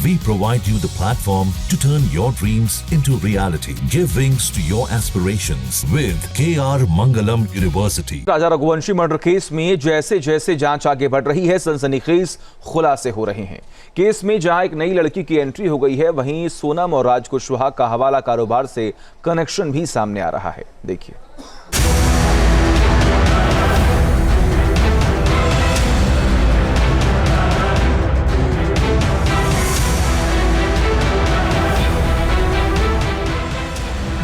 We provide you the platform to turn your dreams into reality. Give wings to your aspirations with KR Mangalam University. Raja Raghuvanshi murder case में जैसे जैसे जांच आगे बढ़ रही है, सनसनीखेज खुलासे हो रहे हैं। केस में जहां एक नई लड़की की एंट्री हो गई है, वहीं सोनम और राज कुशवाहा का हवाला कारोबार से कनेक्शन भी सामने आ रहा है। देखिए।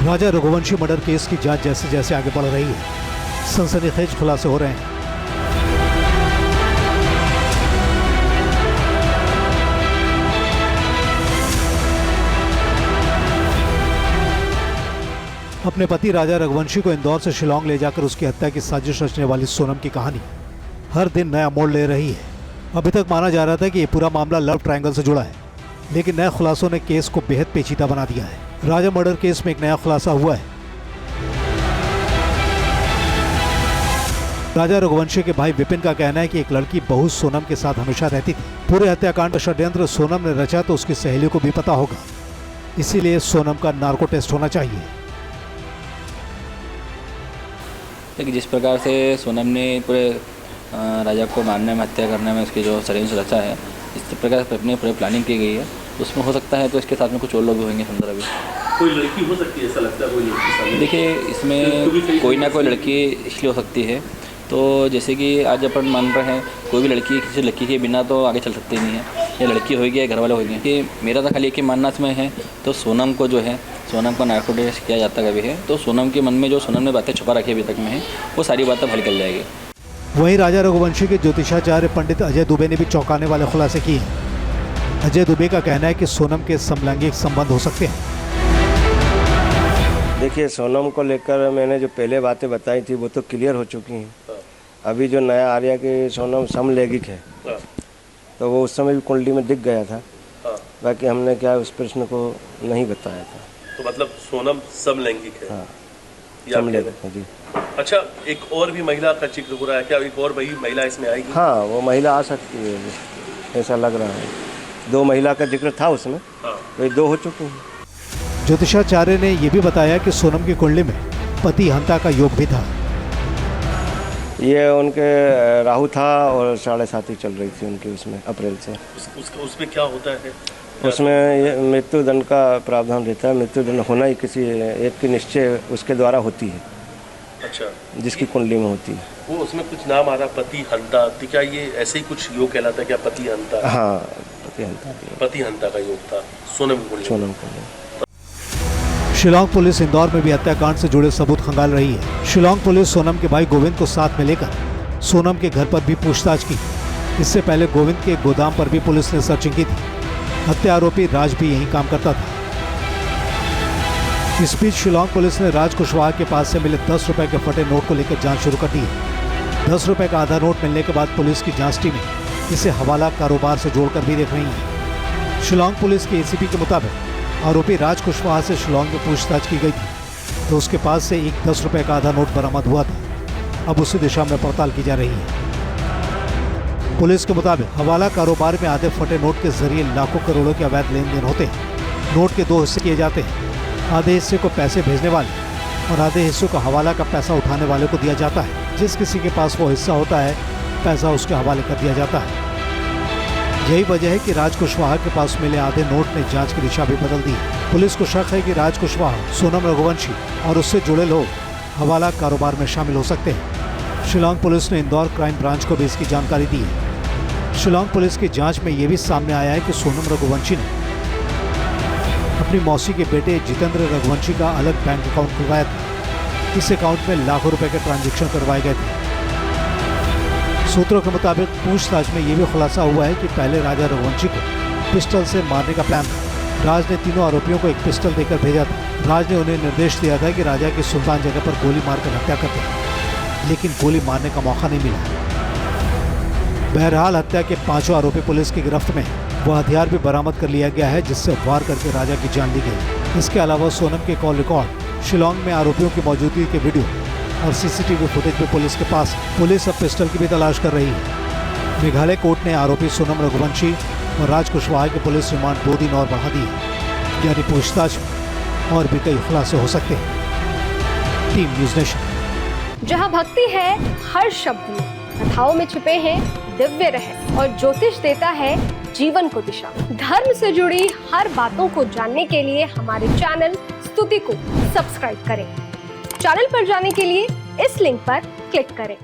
राजा रघुवंशी मर्डर केस की जांच जैसे जैसे आगे बढ़ रही है, सनसनीखेज खुलासे हो रहे हैं। अपने पति राजा रघुवंशी को इंदौर से शिलांग ले जाकर उसकी हत्या की साजिश रचने वाली सोनम की कहानी हर दिन नया मोड़ ले रही है। अभी तक माना जा रहा था कि ये पूरा मामला लव ट्रायंगल से जुड़ा है, लेकिन नए खुलासों ने केस को बेहद पेचीदा बना दिया है। राजा मर्डर केस में एक नया खुलासा हुआ है। राजा रघुवंशी के भाई विपिन का कहना है कि एक लड़की बहू सोनम के साथ हमेशा रहती थी। पूरे हत्याकांड का षड्यंत्र सोनम ने रचा तो उसकी सहेलियों को भी पता होगा, इसीलिए सोनम का नार्को टेस्ट होना चाहिए। जिस प्रकार से सोनम ने पूरे राजा को मारने में, हत्या करने में उसकी जो षड्यंत्र रचा है, इस प्रकार से अपनी पूरी प्लानिंग की गई है, उसमें हो सकता है तो इसके साथ में कुछ और लोग भी होंगे अंदर। अभी कोई लड़की हो सकती है, ऐसा लगता है कोई लड़की? देखिए, इसमें कोई ना कोई लड़की इसलिए हो सकती है। तो जैसे कि आज अपन मान रहे हैं, कोई भी लड़की किसी लड़की के बिना तो आगे चल सकती नहीं है। या लड़की होगी या घर वाले होंगे। कि मेरा तो खाली एक ही मानना इसमें है, तो सोनम को जो है, सोनम का नार्को टेस्ट किया जाता कभी है, तो सोनम के मन में जो सोनम ने बातें छुपा रखी अभी तक में है, वो सारी बातें बाहर निकल जाएगी। वहीं राजा रघुवंशी के ज्योतिषाचार्य पंडित अजय दुबे ने भी चौंकाने वाले खुलासे किए। अजय दुबे का कहना है कि सोनम के समलैंगिक संबंध हो सकते हैं। देखिए, सोनम को लेकर मैंने जो पहले बातें बताई थी वो तो क्लियर हो चुकी हैं। अभी जो नया आ रहा कि सोनम समलैंगिक है, तो वो उस समय भी कुंडली में दिख गया था। बाकी हमने क्या उस प्रश्न को नहीं बताया था। तो मतलब सोनम समलैंगिक है? हाँ, समलैंगिक है जी। अच्छा, एक और भी महिला का जिक्र हो रहा है, क्या एक और वही महिला इसमें आएगी? हाँ, वो महिला आ सकती है, ऐसा लग रहा है। 2 महिला का जिक्र था उसमें, वही 2 हो चुकी हैं। ज्योतिषाचार्य ने यह भी बताया कि सोनम की कुंडली में पति हंता का योग भी था। ये उनके राहु था और 7.5 चल रही थी उनकी उसमें अप्रैल से। उसमें क्या होता है? उसमें ये मृत्युदंड का प्रावधान रहता है। मृत्युदंड होना ही किसी एक की निश्चय उसके द्वारा होती है। अच्छा, जिसकी कुंडली में होती है। वो उसमें कुछ नाम आ रहा, पति हंता, तो क्या ये ऐसे ही कुछ योग कहलाता है क्या? पति हंता? हाँ, पति हंता का योग था सोनम कुंडली। शिलांग पुलिस इंदौर में भी हत्याकांड से जुड़े सबूत खंगाल रही है। शिलांग पुलिस सोनम के भाई गोविंद को साथ में लेकर सोनम के घर पर भी पूछताछ की। इससे पहले गोविंद के गोदाम पर भी पुलिस ने सर्चिंग की थी। हत्या आरोपी राज भी यहीं काम करता था। इस बीच शिलांग पुलिस ने राज कुशवाहा के पास से मिले 10 रुपए के फटे नोट को लेकर जांच शुरू कर दी है। 10 रुपए का आधा नोट मिलने के बाद पुलिस की जांच टीमें इसे हवाला कारोबार से जोड़कर भी देख रही है। शिलांग पुलिस के एसीपी के मुताबिक आरोपी राज कुशवाहा से शिलांग में पूछताछ की गई थी, तो उसके पास से एक 10 रुपए का आधा नोट बरामद हुआ था। अब उसी दिशा में पड़ताल की जा रही है। पुलिस के मुताबिक हवाला कारोबार में आधे फटे नोट के जरिए लाखों करोड़ों के अवैध लेन देन होते हैं। नोट के 2 हिस्से किए जाते हैं। आधे हिस्से को पैसे भेजने वाले और आधे हिस्सों को हवाला का पैसा उठाने वाले को दिया जाता है। जिस किसी के पास वो हिस्सा होता है, पैसा उसके हवाले कर दिया जाता है। यही वजह है कि राज कुशवाहा के पास मिले आधे नोट ने जांच की दिशा भी बदल दी। पुलिस को शक है कि राज कुशवाहा, सोनम रघुवंशी और उससे जुड़े लोग हवाला कारोबार में शामिल हो सकते हैं। शिलांग पुलिस ने इंदौर क्राइम ब्रांच को भी इसकी जानकारी दी है। शिलांग पुलिस की जांच में यह भी सामने आया है कि सोनम रघुवंशी ने अपनी मौसी के बेटे जितेंद्र रघुवंशी का अलग बैंक अकाउंट खुलवाया था। इस अकाउंट में लाखों रुपए के ट्रांजैक्शन करवाए गए थे। सूत्रों के मुताबिक पूछताछ में यह भी खुलासा हुआ है कि पहले राजा रघुवंशी को पिस्टल से मारने का प्लान था। राज ने तीनों आरोपियों को एक पिस्टल देकर भेजा था। राज ने उन्हें निर्देश दिया था कि राजा की सुल्तान जगह पर गोली मारकर हत्या कर दें, लेकिन गोली मारने का मौका नहीं मिला। बहरहाल हत्या के 5 आरोपी पुलिस की गिरफ्त में। वह हथियार भी बरामद कर लिया गया है, जिससे वार करके राजा की जान ली गई। इसके अलावा सोनम के कॉल रिकॉर्ड, शिलांग में आरोपियों की मौजूदगी के वीडियो और सीसीटीवी फुटेज भी पुलिस के पास। पुलिस अब पिस्टल की भी तलाश कर रही है। मेघालय कोर्ट ने आरोपी सोनम रघुवंशी और राज कुशवाहा की पुलिस रिमांड 2 दिन और बढ़ा दी है, यानी पूछताछ में और भी कई खुलासे हो सकते हैं। Team news nation. जहां भक्ति है हर शब्द में, कथाओं में छुपे हैं दिव्य रहस्य और ज्योतिष देता है जीवन को दिशा। धर्म से जुड़ी हर बातों को जानने के लिए हमारे चैनल स्तुति को सब्सक्राइब करें। चैनल पर जाने के लिए इस लिंक पर क्लिक करें।